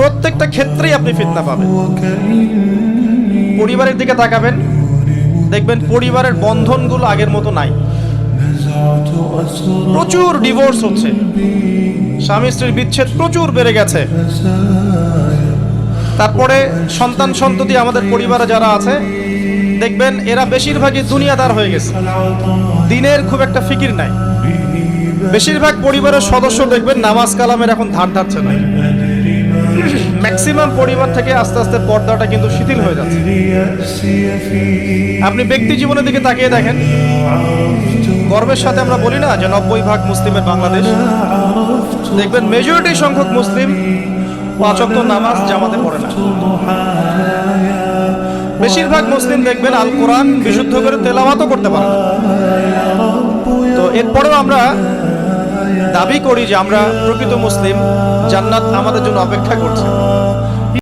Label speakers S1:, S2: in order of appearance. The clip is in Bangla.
S1: প্রত্যেকটা ক্ষেত্রেই আপনি ফিতনা পাবেন। পরিবারের দিকে তাকাবেন, দেখবেন পরিবারের বন্ধনগুলো আগের মতো নাই। প্রচুর ডিভোর্স হচ্ছে, স্বামী স্ত্রীর বিচ্ছেদ প্রচুর বেড়ে গেছে। তারপরে সন্তান সন্ততি আমাদের পরিবারে যারা আছে, দেখবেন এরা বেশিরভাগই দুনিয়াদার হয়ে গেছে, দিনের খুব একটা ফিকির নাই। বেশিরভাগ পরিবারের সদস্য দেখবেন নামাজ কালামের এখন ধার ধারছে না। ম্যাক্সিমাম পরিবার থেকে আস্তে আস্তে পর্দাটা কিন্তু শিথিল হয়ে যাচ্ছে। আপনি ব্যক্তি জীবনের দিকে তাকিয়ে দেখেন, গর্বের সাথে আমরা বলি না যে 90% মুসলিমের বাংলাদেশ, দেখবেন মেজরিটি সংখ্যক মুসলিম 5 ওয়াক্ত নামাজ জামাতে পড়ে না। বেশিরভাগ মুসলিম দেখবেন আল কোরআন বিশুদ্ধ করে তেলাওয়াতও করতে পারে না। তো এরপরেও আমরা দাবি করি যে আমরা প্রকৃত মুসলিম, জান্নাত আমাদের জন্য অপেক্ষা করছে।